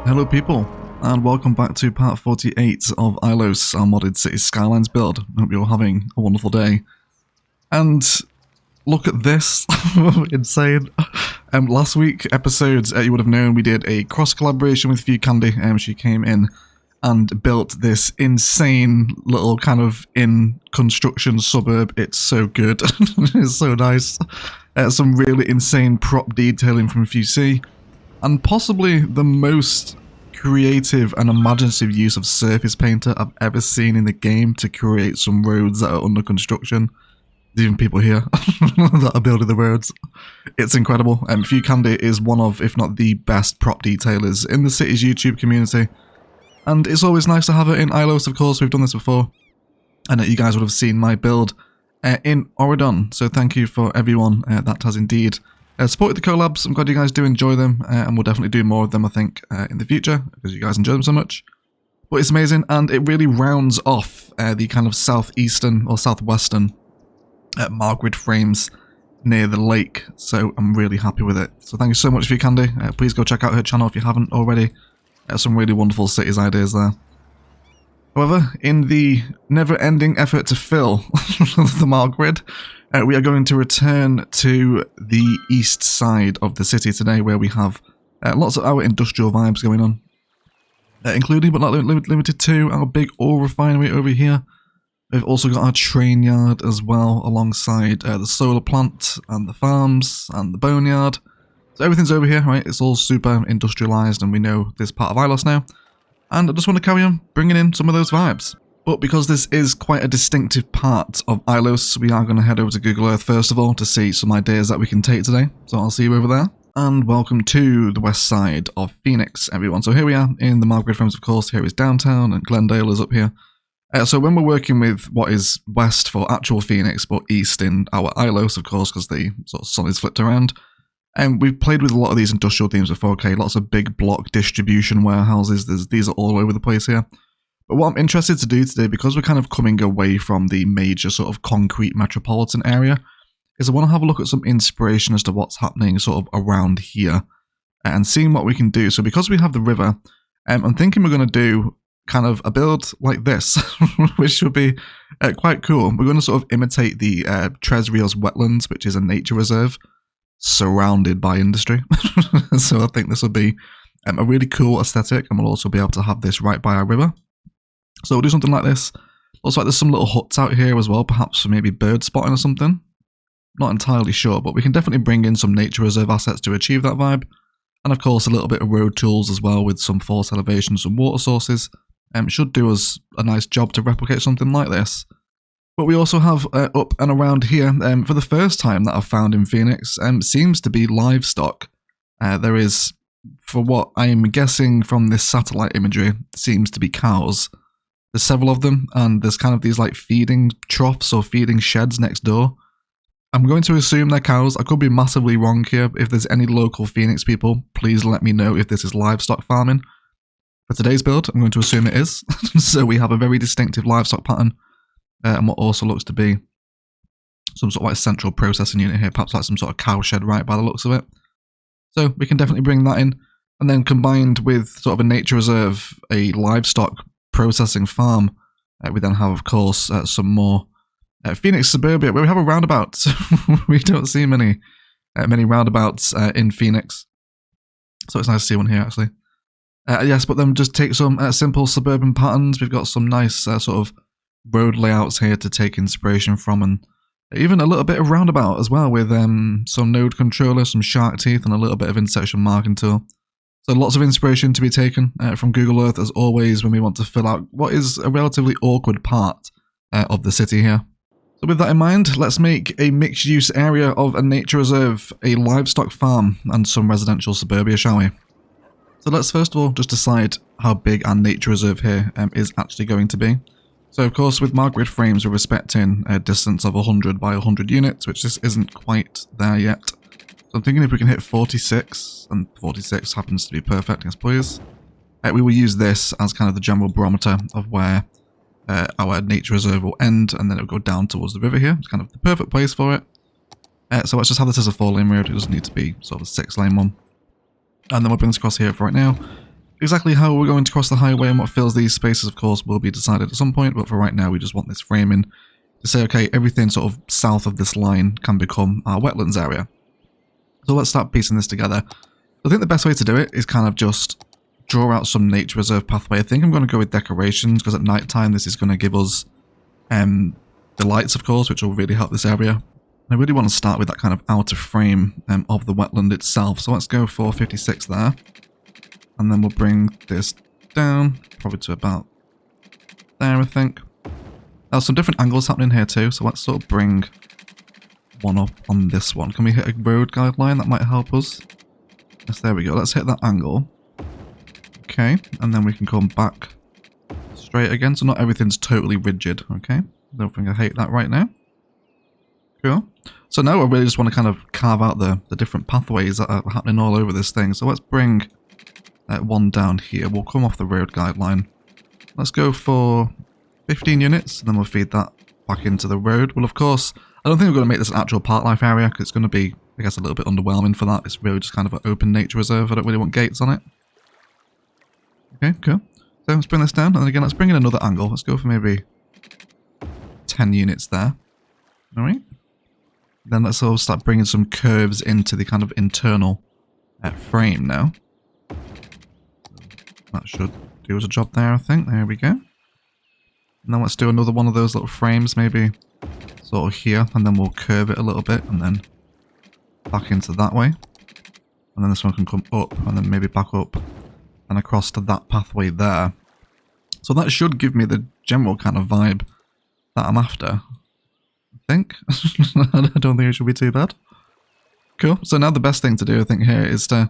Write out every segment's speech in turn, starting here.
Hello people, and welcome back to part 48 of Ilos, our modded Cities Skylines build. Hope you're having a wonderful day. And look at this, insane. Last week episodes, you would have known we did a cross collaboration with Few Candy. She came in and built this insane little kind of in construction suburb. It's so good, it's so nice. Some really insane prop detailing from FewC. And possibly the most creative and imaginative use of surface painter I've ever seen in the game to create some roads that are under construction. There's even people here that are building the roads. It's incredible. Few Candy is one of, if not the best prop detailers in the Cities YouTube community. And it's always nice to have it in Ilos, of course. We've done this before. And you guys would have seen my build in Oregon. So thank you for everyone that has indeed supported the collabs. I'm glad you guys do enjoy them, and we'll definitely do more of them, I think, in the future, because you guys enjoy them so much. But it's amazing, and it really rounds off the kind of southeastern or southwestern Margrid frames near the lake, so I'm really happy with it. So thank you so much, Few Candy. Please go check out her channel if you haven't already. Some really wonderful cities ideas there. However, in the never-ending effort to fill the Margrid, we are going to return to the east side of the city today, where we have lots of our industrial vibes going on, including but not limited to our big ore refinery over here. We've also got our train yard as well, alongside the solar plant and the farms and the boneyard. So everything's over here, right? It's all super industrialized, and we know this part of Ilos now. And I just want to carry on bringing in some of those vibes. But because this is quite a distinctive part of Ilos, we are going to head over to Google Earth first of all to see some ideas that we can take today. So I'll see you over there. And welcome to the west side of Phoenix, everyone. So here we are in the Margrid frames, of course. Here is downtown, and Glendale is up here. So when we're working with what is west for actual Phoenix, but east in our Ilos, of course, because the sort of sun is flipped around. And we've played with a lot of these industrial themes before, okay? Lots of big block distribution warehouses. These are all over the place here. But what I'm interested to do today, because we're kind of coming away from the major sort of concrete metropolitan area, is I want to have a look at some inspiration as to what's happening sort of around here and seeing what we can do. So because we have the river, I'm thinking we're going to do kind of a build like this, which would be quite cool. We're going to sort of imitate the Tres Rios Wetlands, which is a nature reserve surrounded by industry. So I think this will be a really cool aesthetic, and we'll also be able to have this right by our river. So we'll do something like this. Looks like there's some little huts out here as well, perhaps for maybe bird spotting or something. Not entirely sure, but we can definitely bring in some nature reserve assets to achieve that vibe. And of course a little bit of road tools as well, with some forced elevation, some water sources. Should do us a nice job to replicate something like this. But we also have up and around here, for the first time that I've found in Phoenix, seems to be livestock. There is, for what I am guessing from this satellite imagery, seems to be cows. There's several of them, and there's kind of these like feeding troughs or feeding sheds next door. I'm going to assume they're cows. I could be massively wrong here. If there's any local Phoenix people, please let me know if this is livestock farming. For today's build, I'm going to assume it is. So we have a very distinctive livestock pattern, and what also looks to be some sort of like central processing unit here, perhaps like some sort of cow shed right by the looks of it. So we can definitely bring that in, and then combined with sort of a nature reserve, a livestock processing farm, we then have, of course, some more Phoenix suburbia, where we have a roundabout. We don't see many roundabouts in Phoenix, so it's nice to see one here actually. Yes, but then just take some simple suburban patterns. We've got some nice sort of road layouts here to take inspiration from, and even a little bit of roundabout as well, with some node controller, some shark teeth, and a little bit of intersection marking tool. So lots of inspiration to be taken from Google Earth, as always, when we want to fill out what is a relatively awkward part of the city here. So with that in mind, let's make a mixed-use area of a nature reserve, a livestock farm, and some residential suburbia, shall we? So let's first of all just decide how big our nature reserve here is actually going to be. So of course, with Margrid frames, we're respecting a distance of 100 by 100 units, which just isn't quite there yet. So I'm thinking if we can hit 46, and 46 happens to be perfect, yes please. We will use this as kind of the general barometer of where our nature reserve will end, and then it will go down towards the river here. It's kind of the perfect place for it. So let's just have this as a 4-lane road. It doesn't need to be sort of a 6-lane one. And then we'll bring this across here for right now. Exactly how we're going to cross the highway and what fills these spaces, of course, will be decided at some point, but for right now we just want this framing to say, okay, everything sort of south of this line can become our wetlands area. So let's start piecing this together. I think the best way to do it is kind of just draw out some nature reserve pathway. I think I'm going to go with decorations, because at night time this is going to give us the lights, of course, which will really help this area. And I really want to start with that kind of outer frame of the wetland itself. So let's go for 56 there. And then we'll bring this down, probably to about there, I think. There's some different angles happening here too, so let's sort of bring one up on this one. Can we hit a road guideline? That might help us. Yes, there we go. Let's hit that angle. Okay, and then we can come back straight again, so not everything's totally rigid, okay? I don't think I hate that right now. Cool. So now I really just want to kind of carve out the different pathways that are happening all over this thing. So let's bring one down here. We'll come off the road guideline. Let's go for 15 units, and then we'll feed that back into the road. Well, of course, I don't think we're going to make this an actual park life area, because it's going to be, I guess, a little bit underwhelming for that. It's really just kind of an open nature reserve. I don't really want gates on it. Okay, cool. So let's bring this down, and then again, let's bring in another angle. Let's go for maybe 10 units there. Alright. Then let's all start bringing some curves into the kind of internal frame now. That should do us a job there, I think. There we go. And then let's do another one of those little frames, maybe sort of here, and then we'll curve it a little bit, and then back into that way. And then this one can come up, and then maybe back up, and across to that pathway there. So that should give me the general kind of vibe that I'm after, I think. I don't think it should be too bad. Cool. So now the best thing to do, I think, here is to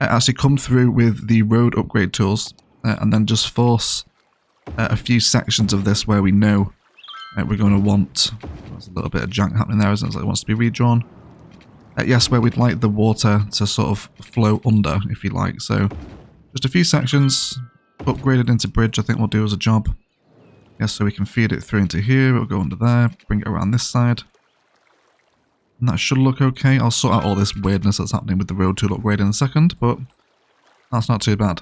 actually come through with the road upgrade tools, and then just force a few sections of this where we know we're going to want... There's a little bit of jank happening there, isn't it? It wants to be redrawn. Yes, where we'd like the water to sort of flow under, if you like. So just a few sections upgraded into bridge, I think will do us a job. Yes, so we can feed it through into here. It'll go under there, bring it around this side. And that should look okay. I'll sort out all this weirdness that's happening with the road tool upgrade in a second, but that's not too bad.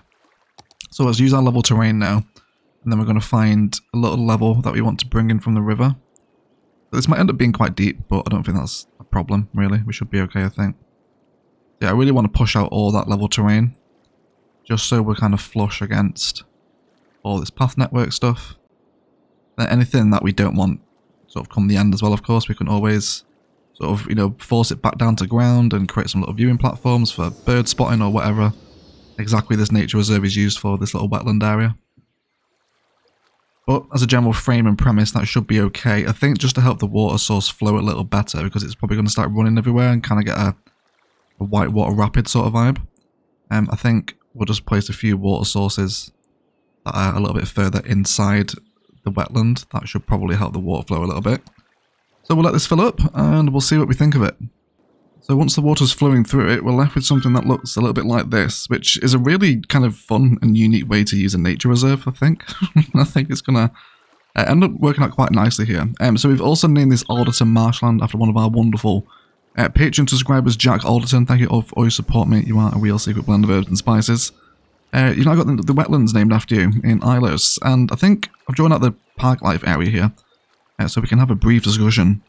So let's use our level terrain now. And then we're going to find a little level that we want to bring in from the river. This might end up being quite deep, but I don't think that's a problem, really. We should be okay, I think. Yeah, I really want to push out all that level terrain, just so we're kind of flush against all this path network stuff. Then anything that we don't want sort of come the end as well, of course, we can always sort of, you know, force it back down to ground and create some little viewing platforms for bird spotting or whatever exactly this nature reserve is used for, this little wetland area. But as a general frame and premise, that should be okay. I think just to help the water source flow a little better, because it's probably going to start running everywhere and kind of get a whitewater rapid sort of vibe. I think we'll just place a few water sources that are a little bit further inside the wetland. That should probably help the water flow a little bit. So we'll let this fill up and we'll see what we think of it. So once the water's flowing through it, we're left with something that looks a little bit like this, which is a really kind of fun and unique way to use a nature reserve, I think. I think it's going to end up working out quite nicely here. So we've also named this Alderton Marshland after one of our wonderful Patreon subscribers, Jack Alderton. Thank you all for all your support, mate. You are a real secret blend of herbs and spices. You've now got the wetlands named after you in Ilos, and I think I've drawn out the park life area here, so we can have a brief discussion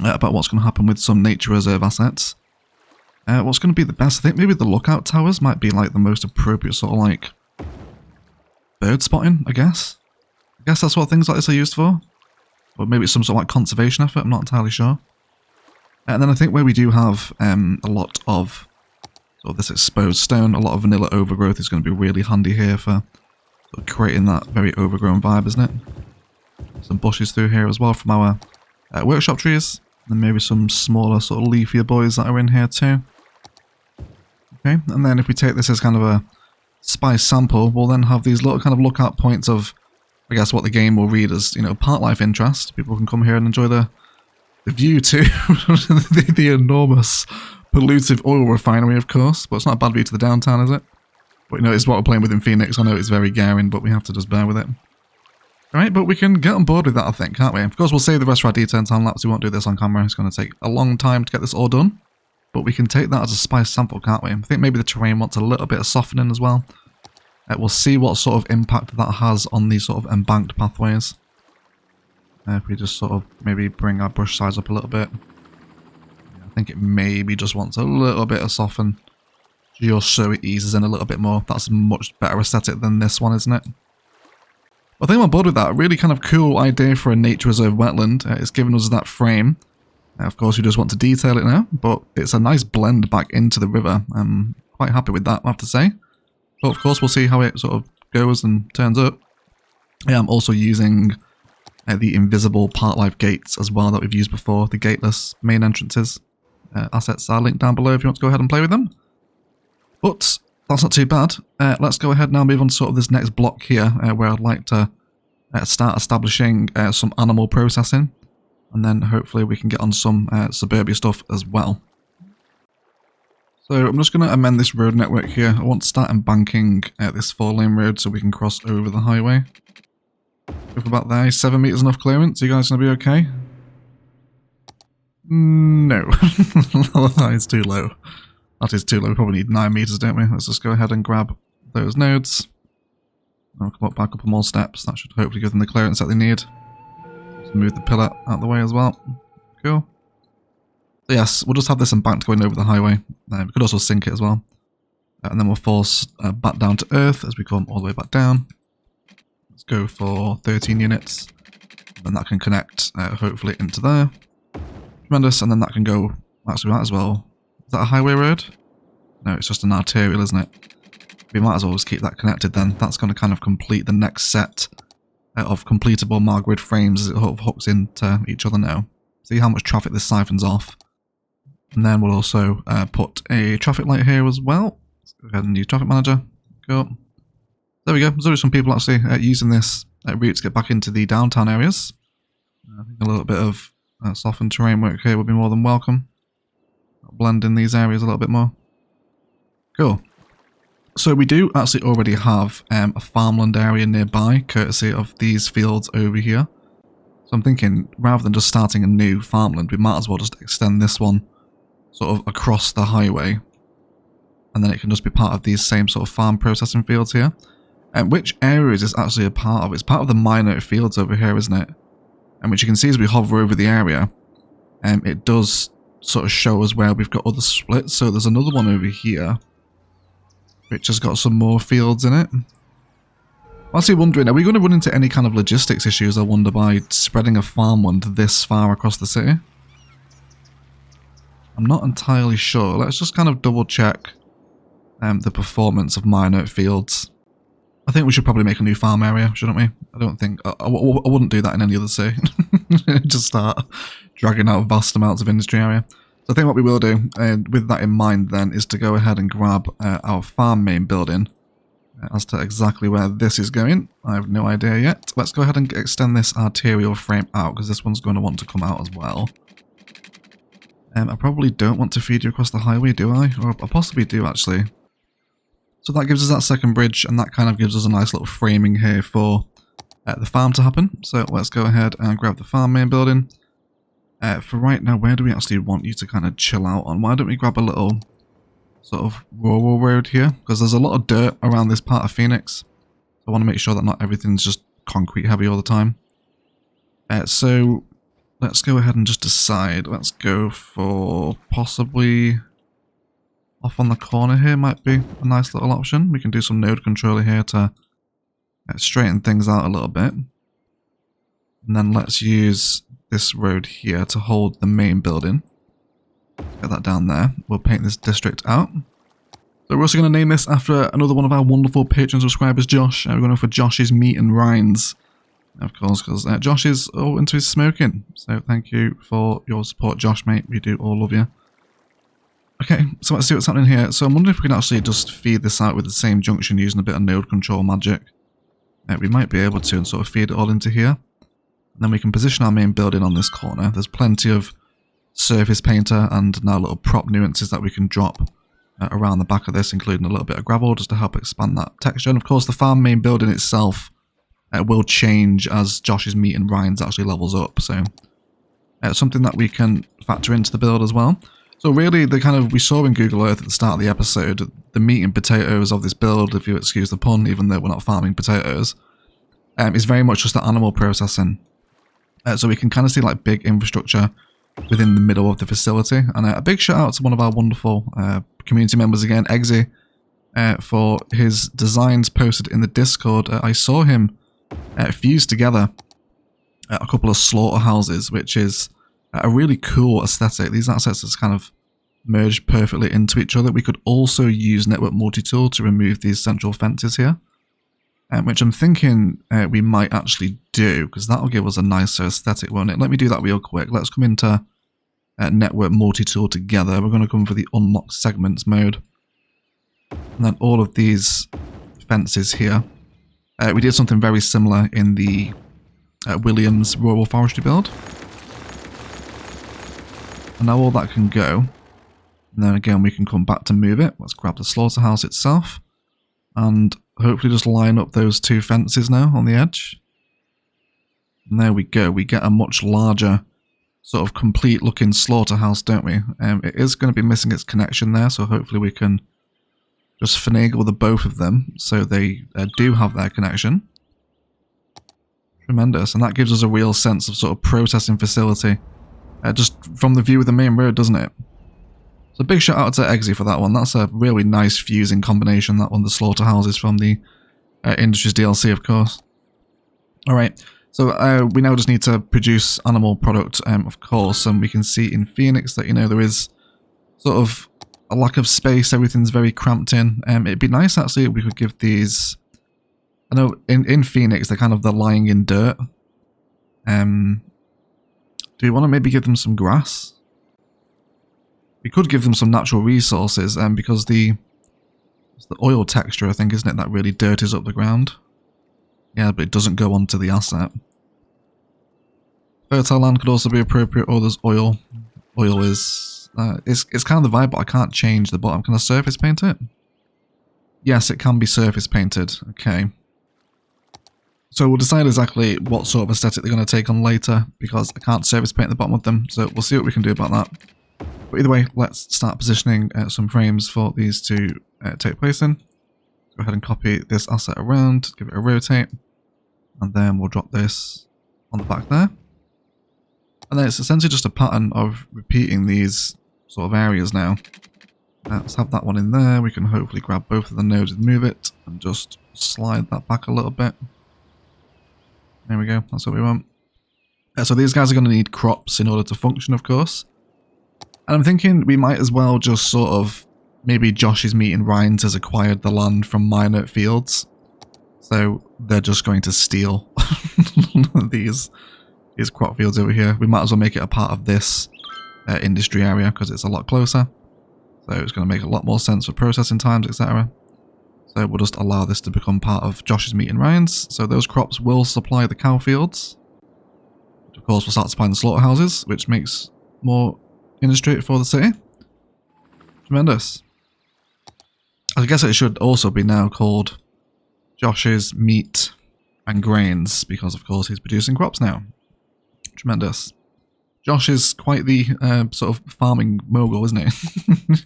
about what's going to happen with some nature reserve assets. What's going to be the best? I think maybe the lookout towers might be like the most appropriate sort of like bird spotting, I guess. I guess that's what things like this are used for. Or maybe it's some sort of like conservation effort, I'm not entirely sure. And then I think where we do have a lot of sort of this exposed stone, a lot of vanilla overgrowth is going to be really handy here for sort of creating that very overgrown vibe, isn't it? Some bushes through here as well from our workshop trees. And maybe some smaller sort of leafier boys that are in here too. Okay, and then if we take this as kind of a spice sample, we'll then have these little kind of lookout points of, I guess, what the game will read as, you know, park life interest. People can come here and enjoy the view too. the enormous pollutive oil refinery, of course. But it's not a bad view to the downtown, is it? But, you know, it's what we're playing with in Phoenix. I know it's very glaring, but we have to just bear with it. Alright, but we can get on board with that, I think, can't we? Of course, we'll save the rest of our D10 time lapse. We won't do this on camera. It's going to take a long time to get this all done. But we can take that as a spice sample, can't we? I think maybe the terrain wants a little bit of softening as well. We'll see what sort of impact that has on these sort of embanked pathways. If we just sort of maybe bring our brush size up a little bit. I think it maybe just wants a little bit of soften, just so it eases in a little bit more. That's a much better aesthetic than this one, isn't it? I think I'm on board with that. A really kind of cool idea for a nature reserve wetland. It's given us that frame. Of course, we just want to detail it now, but it's a nice blend back into the river. I'm quite happy with that, I have to say. But of course, we'll see how it sort of goes and turns up. Yeah, I'm also using the invisible part life gates as well that we've used before, the gateless main entrances. Assets are linked down below if you want to go ahead and play with them. But that's not too bad. Let's go ahead now and move on to sort of this next block here, where I'd like to start establishing some animal processing. And then hopefully we can get on some suburbia stuff as well. So I'm just going to amend this road network here. I want to start embanking this 4-lane road so we can cross over the highway. If about there, 7 meters enough clearance, are you guys going to be okay? No, that is too low. That is too low. We probably need 9 meters, don't we? Let's just go ahead and grab those nodes. I'll come up back a couple more steps. That should hopefully give them the clearance that they need. Just move the pillar out of the way as well. Cool. So yes, we'll just have this embanked going over the highway. We could also sink it as well. And then we'll force back down to earth as we come all the way back down. Let's go for 13 units. And that can connect, hopefully, into there. Tremendous. And then that can go, actually, we might as well. Is that a highway road? No, it's just an arterial, isn't it? We might as well just keep that connected then. That's going to kind of complete the next set of completable Margrid frames as it sort of hooks into each other now. See how much traffic this siphons off. And then we'll also put a traffic light here as well. Let's go ahead and use traffic manager. Cool. There we go. There's already some people actually using this route to get back into the downtown areas. I think a little bit of softened terrain work here would be more than welcome. Blend in these areas a little bit more. Cool. So we do actually already have a farmland area nearby, courtesy of these fields over here. So I'm thinking, rather than just starting a new farmland, we might as well just extend this one sort of across the highway. And then it can just be part of these same sort of farm processing fields here. And which area is this actually a part of? It's part of the minor fields over here, isn't it? And which you can see as we hover over the area, it does sort of show us where we've got other splits. So there's another one over here, which has got some more fields in it. I'm actually wondering, are we going to run into any kind of logistics issues, I wonder, by spreading a farmland this far across the city? I'm not entirely sure. Let's just kind of double check the performance of minor fields. I think we should probably make a new farm area, shouldn't we? I don't think... I wouldn't do that in any other city. Just start dragging out vast amounts of industry area. So I think what we will do, with that in mind then, is to go ahead and grab our farm main building. As to exactly where this is going, I have no idea yet. Let's go ahead and extend this arterial frame out, because this one's going to want to come out as well. I probably don't want to feed you across the highway, do I? Or I possibly do, actually. So that gives us that second bridge, and that kind of gives us a nice little framing here for the farm to happen. So let's go ahead and grab the farm main building. For right now, where do we actually want you to kind of chill out on? Why don't we grab a little sort of rural road here? Because there's a lot of dirt around this part of Phoenix. So I want to make sure that not everything's just concrete heavy all the time. So let's go ahead and just decide. Let's go for possibly... off on the corner here might be a nice little option. We can do some node controller here to straighten things out a little bit. And then let's use this road here to hold the main building. Get that down there. We'll paint this district out. So we're also going to name this after another one of our wonderful Patreon subscribers, Josh. We're going for Josh's Meat and Rinds. Of course, because Josh is all into his smoking. So thank you for your support, Josh, mate. We do all love you. Okay, so let's see what's happening here. So I'm wondering if we can actually just feed this out with the same junction using a bit of node control magic. We might be able to and sort of feed it all into here. And then we can position our main building on this corner. There's plenty of surface painter and now little prop nuances that we can drop around the back of this, including a little bit of gravel just to help expand that texture. And of course the farm main building itself will change as Josh's Meat and Rinds actually levels up. So something that we can factor into the build as well. So really, we saw in Google Earth at the start of the episode, the meat and potatoes of this build, if you excuse the pun, even though we're not farming potatoes, is very much just the animal processing. So we can kind of see like big infrastructure within the middle of the facility. And a big shout out to one of our wonderful community members again, Eggsy, for his designs posted in the Discord. I saw him fuse together a couple of slaughterhouses, which is a really cool aesthetic. These assets just kind of merge perfectly into each other. We could also use Network Multi-Tool to remove these central fences here, which I'm thinking we might actually do, because that'll give us a nicer aesthetic, won't it? Let me do that real quick. Let's come into Network Multi-Tool together. We're going to come for the Unlock Segments mode. And then all of these fences here. We did something very similar in the Williams Rural Forestry build. And now all that can go. And then again, we can come back to move it. Let's grab the slaughterhouse itself. And hopefully just line up those two fences now on the edge. And there we go. We get a much larger, sort of complete looking slaughterhouse, don't we? It is going to be missing its connection there, so hopefully we can just finagle the both of them so they do have their connection. Tremendous. And that gives us a real sense of sort of processing facility. Just from the view of the main road, doesn't it? So big shout out to Eggsy for that one. That's a really nice fusing combination, that one, the slaughterhouses from the Industries DLC, of course. Alright, so we now just need to produce animal product, of course, and we can see in Phoenix that, you know, there is sort of a lack of space, everything's very cramped in. It'd be nice, actually, if we could give these... I know in Phoenix, they're lying in dirt. Do we want to maybe give them some grass? We could give them some natural resources, because it's the oil texture, I think, isn't it, that really dirties up the ground? Yeah, but it doesn't go onto the asset. Fertile land could also be appropriate. Oh, there's oil. Oil is... it's kind of the vibe, but I can't change the bottom. Can I surface paint it? Yes, it can be surface painted. Okay. So we'll decide exactly what sort of aesthetic they're going to take on later, because I can't surface paint the bottom of them, so we'll see what we can do about that. But either way, let's start positioning some frames for these to take place in. Go ahead and copy this asset around, give it a rotate, and then we'll drop this on the back there. And then it's essentially just a pattern of repeating these sort of areas now. Let's have that one in there. We can hopefully grab both of the nodes and move it, and just slide that back a little bit. There we go, that's what we want. So these guys are going to need crops in order to function, of course. And I'm thinking we might as well just sort of... Maybe Josh's Meat and Rinds has acquired the land from Minor Fields. So they're just going to steal these crop fields over here. We might as well make it a part of this industry area, because it's a lot closer. So it's going to make a lot more sense for processing times, etc. So we'll just allow this to become part of Josh's Meat and Rinds. So those crops will supply the cow fields. Of course, we'll start supplying the slaughterhouses, which makes more industry for the city. Tremendous. I guess it should also be now called Josh's Meat and Grains, because of course he's producing crops now. Tremendous. Josh is quite the sort of farming mogul, isn't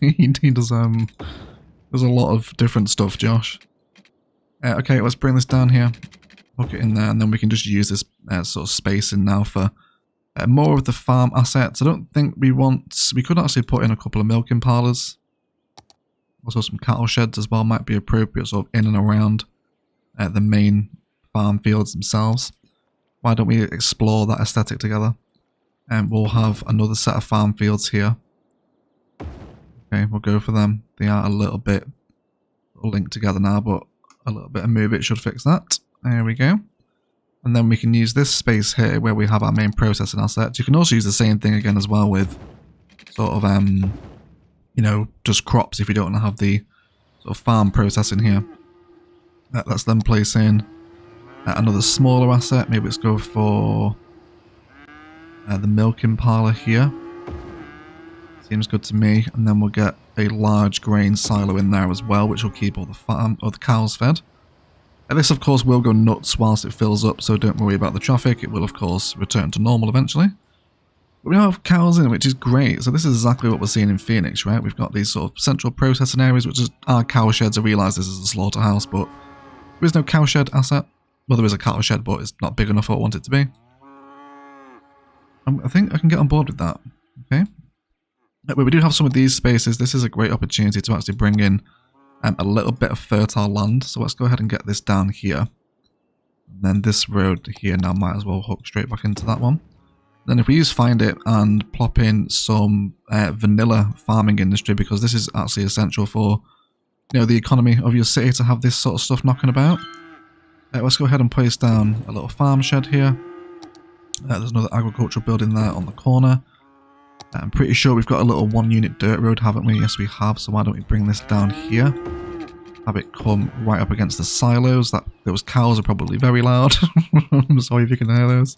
he? he does there's a lot of different stuff, Josh. Okay, let's bring this down here. Hook it in there, and then we can just use this sort of spacing now for more of the farm assets. I don't think we want... We could actually put in a couple of milking parlours. Also some cattle sheds as well might be appropriate, sort of in and around the main farm fields themselves. Why don't we explore that aesthetic together? And we'll have another set of farm fields here. Okay, we'll go for them. They are a little bit linked together now, but a little bit of move it should fix that. There we go. And then we can use this space here where we have our main processing assets. You can also use the same thing again as well with sort of, you know, just crops if you don't want to have the sort of farm processing here. Let's then place in another smaller asset. Maybe let's go for the milking parlour here. Seems good to me. And then we'll get a large grain silo in there as well, which will keep all the cows fed. And this, of course, will go nuts whilst it fills up, so don't worry about the traffic. It will, of course, return to normal eventually. But we now have cows in, which is great. So this is exactly what we're seeing in Phoenix, right? We've got these sort of central processing areas, which are cow sheds. I realise this is a slaughterhouse, but there is no cow shed asset. Well, there is a cattle shed, but it's not big enough for what I want it to be. I think I can get on board with that. Okay. But we do have some of these spaces. This is a great opportunity to actually bring in a little bit of fertile land. So let's go ahead and get this down here. And then this road here now might as well hook straight back into that one. Then if we use Find It and plop in some vanilla farming industry, because this is actually essential for, you know, the economy of your city to have this sort of stuff knocking about. Let's go ahead and place down a little farm shed here. There's another agricultural building there on the corner. I'm pretty sure we've got a little 1-unit dirt road, haven't we? Yes, we have. So why don't we bring this down here? Have it come right up against the silos. Those cows are probably very loud. I'm sorry if you can hear those.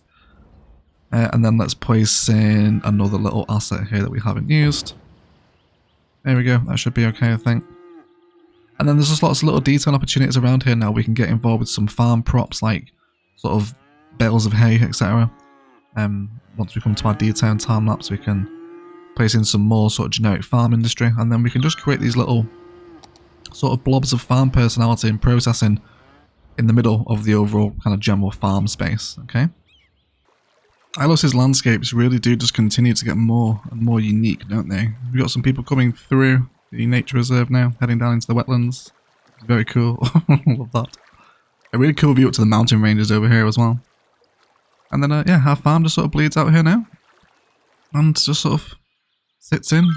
And then let's place in another little asset here that we haven't used. There we go. That should be okay, I think. And then there's just lots of little detail opportunities around here now. We can get involved with some farm props like sort of bales of hay, etc. Once we come to our detail and time lapse, we can place in some more sort of generic farm industry, and then we can just create these little sort of blobs of farm personality and processing in the middle of the overall kind of general farm space. Okay. Ilos's landscapes really do just continue to get more and more unique, don't they? We've got some people coming through the nature reserve now, heading down into the wetlands. Very cool. Love that. A really cool view up to the mountain ranges over here as well. And then, yeah, our farm just sort of bleeds out here now. And just sort of sits in.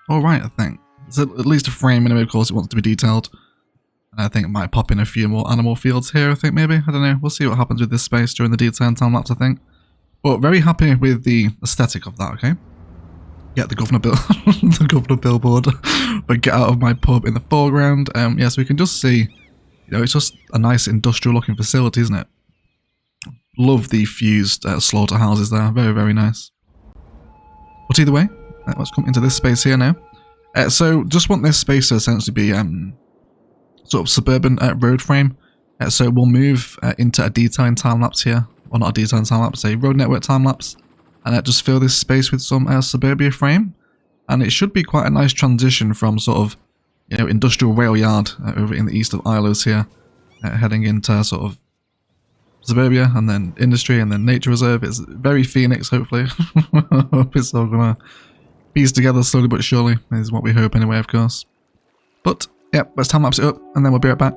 Alright, I think. It's at least a frame anyway, of course it wants to be detailed. And I think it might pop in a few more animal fields here, I think, maybe. I don't know. We'll see what happens with this space during the detail and time lapse, I think. But very happy with the aesthetic of that, okay? Yeah, the governor the governor billboard. But get out of my pub in the foreground. Yeah, so we can just see, you know, it's just a nice industrial looking facility, isn't it? Love the fused slaughterhouses there. Very, very nice. But either way, let's come into this space here now. So just want this space to essentially be sort of suburban road frame. So we'll move into a detailing time lapse here. Or not a detailing time lapse, a road network time lapse. And just fill this space with some suburbia frame. And it should be quite a nice transition from sort of, you know, industrial rail yard over in the east of Ilos here. Heading into sort of suburbia and then industry and then nature reserve. It's very Phoenix, hopefully. I hope it's all gonna piece together slowly but surely, is what we hope anyway, of course. But yeah, let's time lapse it up and then we'll be right back.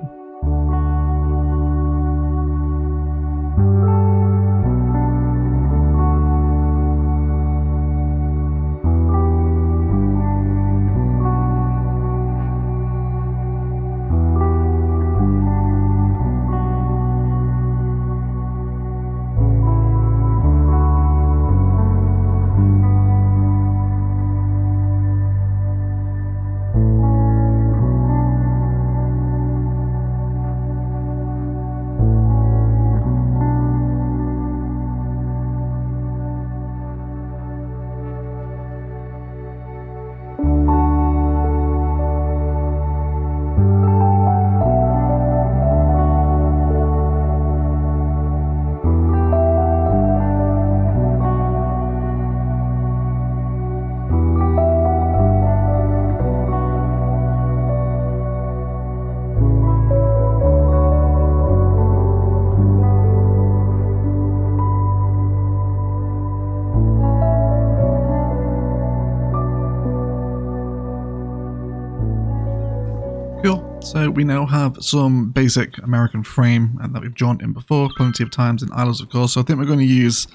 Cool. So we now have some basic American frame that we've drawn in before, plenty of times in Ilos, of course. So I think we're going to use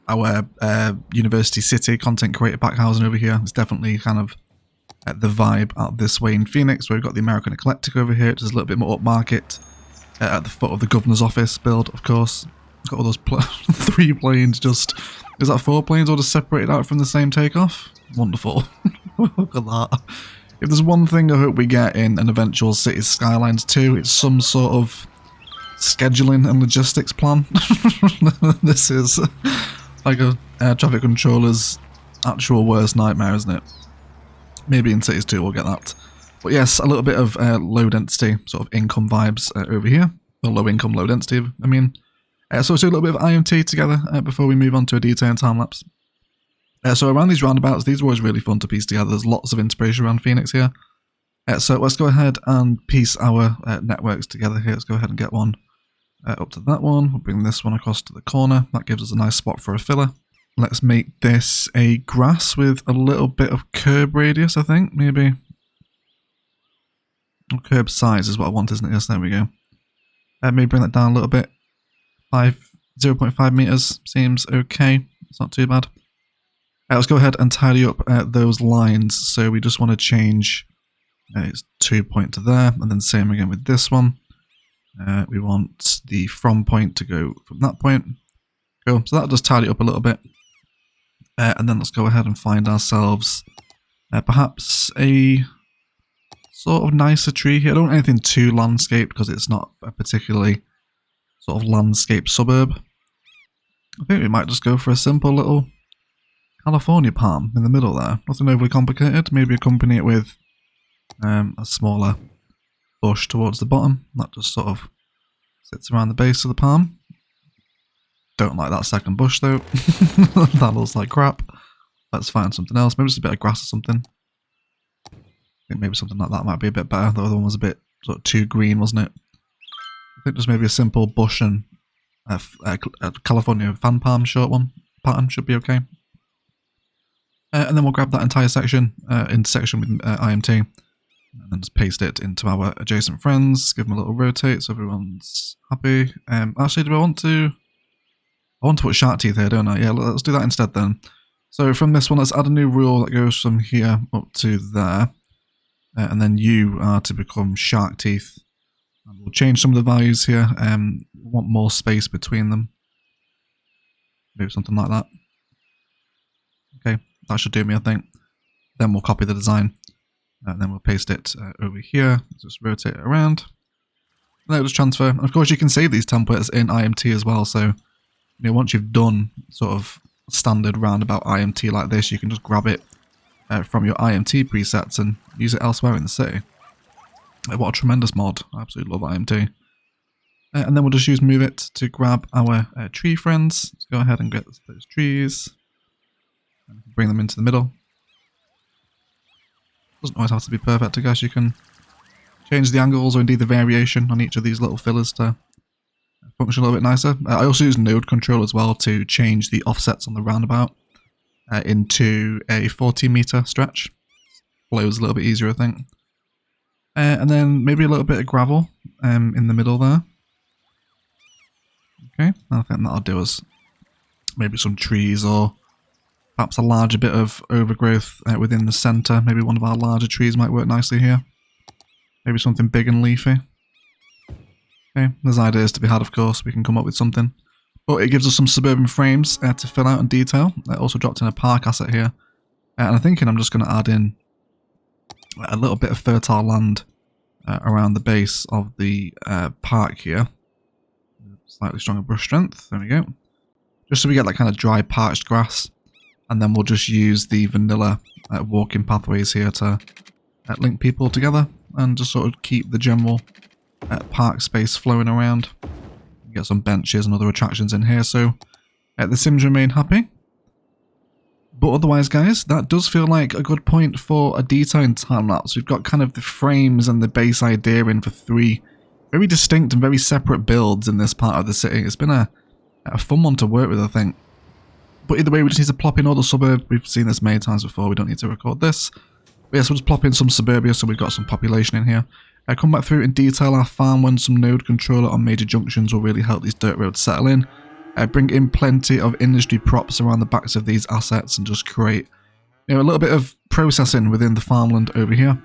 our University City content creator backhousing over here. It's definitely kind of the vibe out this way in Phoenix, where we've got the American Eclectic over here, which is a little bit more upmarket at the foot of the governor's office build, of course. Got all those 3 planes just... Is that 4 planes all just separated out from the same takeoff? Wonderful. Look at that. If there's one thing I hope we get in an eventual Cities Skylines 2, it's some sort of scheduling and logistics plan. This is like a air traffic controller's actual worst nightmare, isn't it? Maybe in Cities 2 we'll get that. But yes, a little bit of low density sort of income vibes over here. Or low income, low density, I mean. So we'll do a little bit of IMT together before we move on to a detailed time lapse. So around these roundabouts, these are always really fun to piece together. There's lots of inspiration around Phoenix here. So let's go ahead and piece our networks together here. Let's go ahead and get one up to that one. We'll bring this one across to the corner. That gives us a nice spot for a filler. Let's make this a grass with a little bit of curb radius, I think. Maybe. Curb size is what I want, isn't it? Yes, there we go. Maybe bring that down a little bit. 0.5 meters seems okay. It's not too bad. Let's go ahead and tidy up those lines. So we just want to change it's 2 point to there, and then same again with this one. We want the from point to go from that point. Cool. So that'll just tidy up a little bit. And then let's go ahead and find ourselves perhaps a sort of nicer tree here. I don't want anything too landscape because it's not a particularly sort of landscape suburb. I think we might just go for a simple little California palm in the middle there. Nothing overly complicated. Maybe accompany it with a smaller bush towards the bottom. That just sort of sits around the base of the palm. Don't like that second bush though. That looks like crap. Let's find something else. Maybe just a bit of grass or something. I think maybe something like that might be a bit better. The other one was a bit sort of too green, wasn't it? I think just maybe a simple bush and a California fan palm short one pattern should be okay. And then we'll grab that entire section, intersection with IMT, and then just paste it into our adjacent friends. Give them a little rotate so everyone's happy. Actually, do I want to put shark teeth here, don't I? Yeah, let's do that instead then. So from this one, let's add a new rule that goes from here up to there. And then you are to become shark teeth. And we'll change some of the values here. We want more space between them. Maybe something like that. Okay, that should do me, I think. Then we'll copy the design. And then we'll paste it over here. Just rotate it around. And then it'll just transfer. And of course, you can save these templates in IMT as well. So, you know, once you've done sort of standard roundabout IMT like this, you can just grab it from your IMT presets and use it elsewhere in the city. What a tremendous mod. I absolutely love IMT. And then we'll just use move it to grab our tree friends. Let's go ahead and get those trees. And bring them into the middle. Doesn't always have to be perfect, I guess. You can change the angles or indeed the variation on each of these little fillers to function a little bit nicer. I also use node control as well to change the offsets on the roundabout into a 40 meter stretch. Flows a little bit easier, I think. And then maybe a little bit of gravel in the middle there. Okay, I think that'll do us. Maybe some trees or perhaps a larger bit of overgrowth within the centre. Maybe one of our larger trees might work nicely here. Maybe something big and leafy. Okay, there's ideas to be had, of course. We can come up with something. But it gives us some suburban frames to fill out and detail. I also dropped in a park asset here. And I'm thinking I'm just going to add in a little bit of fertile land around the base of the park here. Slightly stronger brush strength. There we go. Just so we get that kind of dry, parched grass. And then we'll just use the vanilla walking pathways here to link people together. And just sort of keep the general park space flowing around. Get some benches and other attractions in here. So the Sims remain happy. But otherwise, guys, that does feel like a good point for a detailing time-lapse. We've got kind of the frames and the base idea in for 3 very distinct and very separate builds in this part of the city. It's been a fun one to work with, I think. But either way, we just need to plop in all the suburbs. We've seen this many times before. We don't need to record this. But yes, we'll just plop in some suburbia so we've got some population in here. Come back through and detail our farm when some node controller on major junctions will really help these dirt roads settle in. Bring in plenty of industry props around the backs of these assets and just create, you know, a little bit of processing within the farmland over here.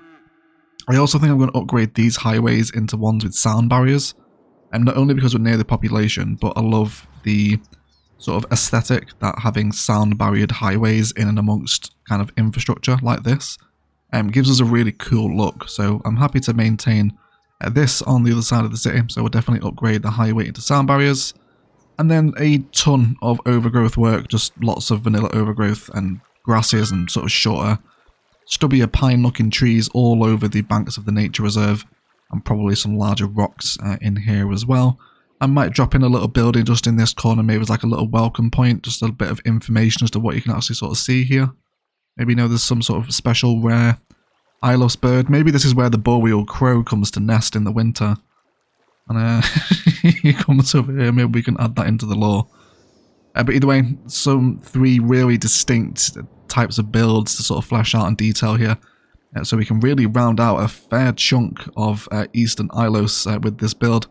I also think I'm going to upgrade these highways into ones with sound barriers. And not only because we're near the population, but I love the sort of aesthetic that having sound barriered highways in and amongst kind of infrastructure like this gives us a really cool look. So I'm happy to maintain this on the other side of the city. So we'll definitely upgrade the highway into sound barriers. And then a ton of overgrowth work, just lots of vanilla overgrowth and grasses and sort of shorter, stubbier pine-looking trees all over the banks of the nature reserve, and probably some larger rocks in here as well. I might drop in a little building just in this corner, maybe as like a little welcome point, just a bit of information as to what you can actually sort of see here. Maybe there's some sort of special rare Ilos bird. Maybe this is where the boreal crow comes to nest in the winter. And he comes over here, maybe we can add that into the lore. But either way, some 3 really distinct types of builds to sort of flesh out in detail here. So we can really round out a fair chunk of Eastern Ilos with this build.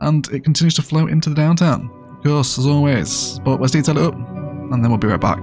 And it continues to float into the downtown, of course, as always. But let's detail it up, and then we'll be right back.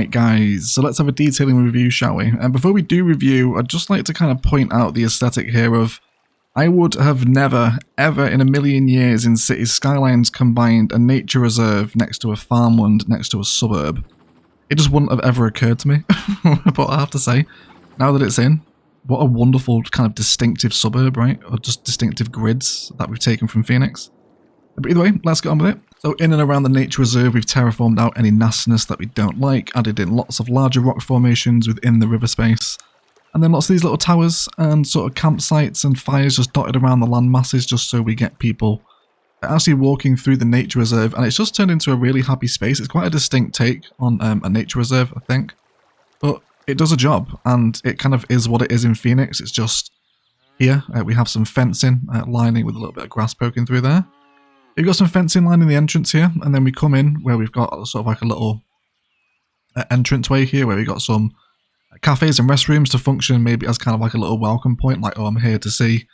Right guys, so let's have a detailing review, shall we? And before we do review, I'd just like to kind of point out the aesthetic here of I would have never, ever in a million years in Cities Skylines combined a nature reserve next to a farmland next to a suburb. It just wouldn't have ever occurred to me, but I have to say, now that it's in, what a wonderful kind of distinctive suburb, right? Or just distinctive grids that we've taken from Phoenix. But either way, let's get on with it. So in and around the nature reserve, we've terraformed out any nastiness that we don't like, added in lots of larger rock formations within the river space, and then lots of these little towers and sort of campsites and fires just dotted around the land masses just so we get people actually walking through the nature reserve, and it's just turned into a really happy space. It's quite a distinct take on a nature reserve, I think, but it does a job, and it kind of is what it is in Phoenix. It's just here we have some fencing lining with a little bit of grass poking through there. We've got some fencing lining the entrance here, and then we come in where we've got sort of like a little entranceway here where we've got some cafes and restrooms to function maybe as kind of like a little welcome point, like, oh, I'm here to see,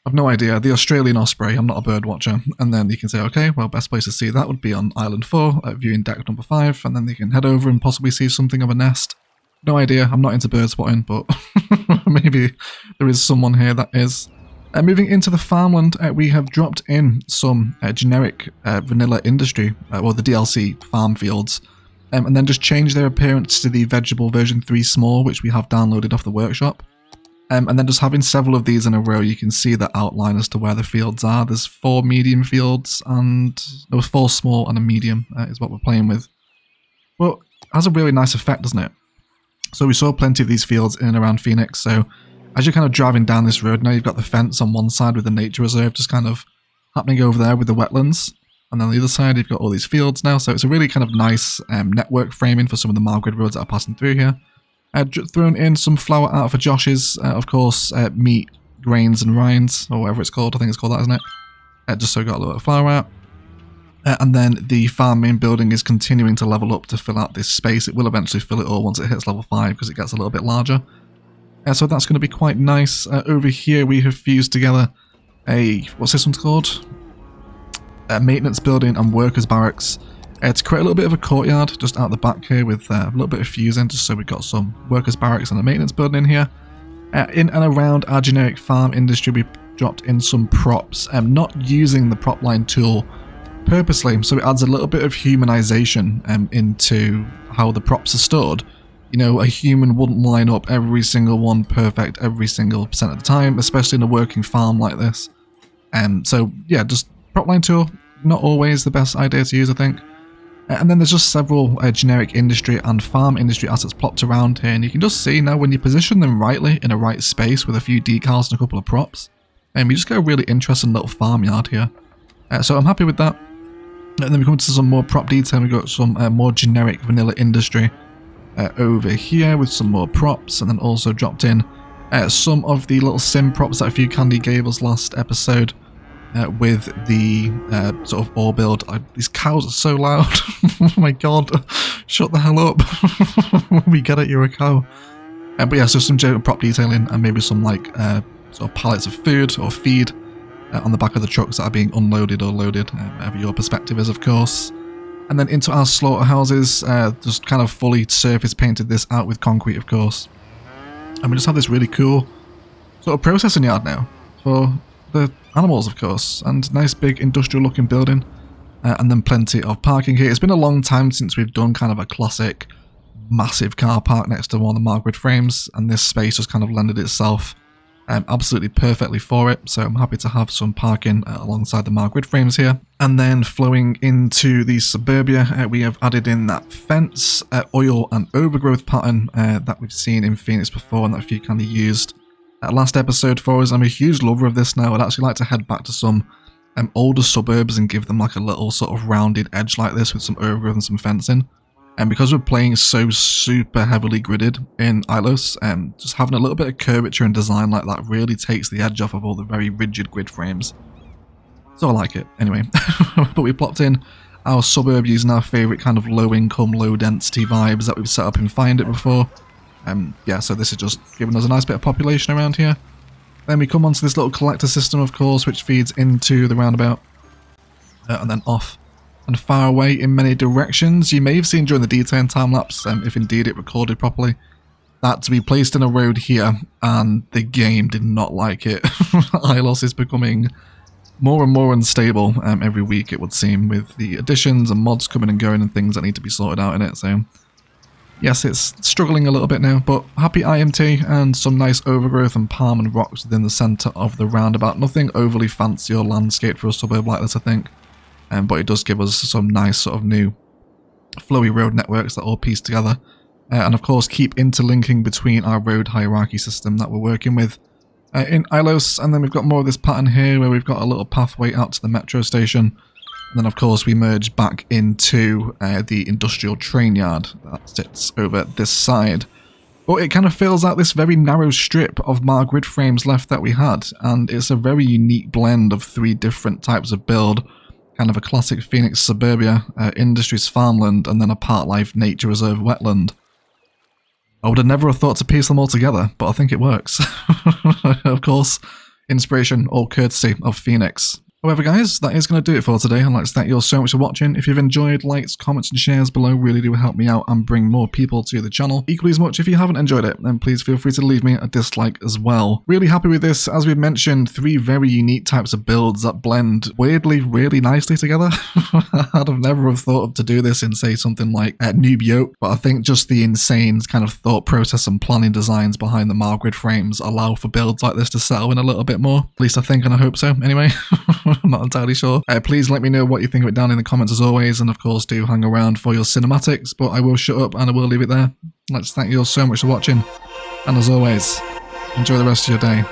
I've no idea, the Australian osprey. I'm not a bird watcher. And then you can say, okay, well, best place to see that would be on Island 4, viewing deck number 5, and then they can head over and possibly see something of a nest. No idea, I'm not into bird spotting, but maybe there is someone here that is. Moving into the farmland, we have dropped in some generic vanilla industry, or the DLC farm fields, and then just changed their appearance to the vegetable version 3 small, which we have downloaded off the workshop. And then just having several of these in a row, you can see the outline as to where the fields are. There's 4 medium fields, and there was 4 small and a medium is what we're playing with. Well, it has a really nice effect, doesn't it? So we saw plenty of these fields in and around Phoenix, so as you're kind of driving down this road, now you've got the fence on one side with the nature reserve just kind of happening over there with the wetlands. And then on the other side, you've got all these fields now. So it's a really kind of nice network framing for some of the Margrid roads that are passing through here. Thrown in some flour out for Josh's, of course, meat, grains and rinds, or whatever it's called. I think it's called that, isn't it? Just so we got a little bit of flour out. And then the farm main building is continuing to level up to fill out this space. It will eventually fill it all once it hits level 5 because it gets a little bit larger. So that's going to be quite nice. Over here we have fused together a, what's this one's called? A maintenance building and workers barracks to create a little bit of a courtyard just out the back here with a little bit of fusing, just so we've got some workers barracks and a maintenance building in here. In and around our generic farm industry we dropped in some props, not using the prop line tool purposely, so it adds a little bit of humanization into how the props are stored. You know, a human wouldn't line up every single one perfect every single % of the time, especially in a working farm like this. So yeah, just prop line tool, not always the best idea to use, I think. And then there's just several generic industry and farm industry assets plopped around here, and you can just see now when you position them rightly in a right space with a few decals and a couple of props, you just get a really interesting little farmyard here. So I'm happy with that. And then we come to some more prop detail. We've got some more generic vanilla industry over here with some more props, and then also dropped in some of the little sim props that a few Candy gave us last episode with the sort of ore build. These cows are so loud. Oh my god, shut the hell up. We get it, you're a cow. But yeah, so some general prop detailing and maybe some like sort of pallets of food or feed on the back of the trucks that are being unloaded or loaded, whatever your perspective is, of course. And then into our slaughterhouses, just kind of fully surface painted this out with concrete, of course. And we just have this really cool sort of processing yard now for the animals, of course, and nice big industrial looking building, and then plenty of parking here. It's been a long time since we've done kind of a classic massive car park next to one of the Margrid frames, and this space just kind of lended itself absolutely perfectly for it, so I'm happy to have some parking alongside the Margrid frames here. And then flowing into the suburbia, we have added in that fence, oil and overgrowth pattern that we've seen in Phoenix before and that a few kind of used last episode for us. I'm a huge lover of this now. I'd actually like to head back to some older suburbs and give them like a little sort of rounded edge like this with some overgrowth and some fencing. And because we're playing so super heavily gridded in Ilos, just having a little bit of curvature and design like that really takes the edge off of all the very rigid grid frames. So I like it. Anyway, but we plopped in our suburb using our favourite kind of low income, low density vibes that we've set up in Find It before. Yeah, so this is just giving us a nice bit of population around here. Then we come onto this little collector system, of course, which feeds into the roundabout and then off and far away in many directions. You may have seen during the detailing time-lapse, if indeed it recorded properly, that to be placed in a road here, and the game did not like it. Ilos is becoming more and more unstable every week, it would seem, with the additions and mods coming and going and things that need to be sorted out in it. So yes, it's struggling a little bit now, but happy IMT and some nice overgrowth and palm and rocks within the centre of the roundabout. Nothing overly fancy or landscape for a suburb like this, I think, but it does give us some nice sort of new flowy road networks that all piece together, and of course keep interlinking between our road hierarchy system that we're working with in Ilos. And then we've got more of this pattern here where we've got a little pathway out to the metro station. And then of course we merge back into the industrial train yard that sits over this side. But it kind of fills out this very narrow strip of mar grid frames left that we had, and it's a very unique blend of 3 different types of build. Kind of a classic Phoenix suburbia, industries farmland, and then a part life nature reserve wetland. I would have never have thought to piece them all together, but I think it works. Of course, inspiration or courtesy of Phoenix. However guys, that is going to do it for today. I'd like to thank you all so much for watching. If you've enjoyed, likes, comments and shares below really do help me out and bring more people to the channel. Equally as much if you haven't enjoyed it, then please feel free to leave me a dislike as well. Really happy with this. As we've mentioned, 3 very unique types of builds that blend weirdly really nicely together. I'd have never have thought of to do this in, say, something like Noob Yoke, but I think just the insane kind of thought process and planning designs behind the Margrid frames allow for builds like this to settle in a little bit more. At least I think and I hope so, anyway. I'm not entirely sure. Please let me know what you think of it down in the comments as always, and of course do hang around for your cinematics, but I will shut up and I will leave it there. Let's thank you all so much for watching, and as always, enjoy the rest of your day.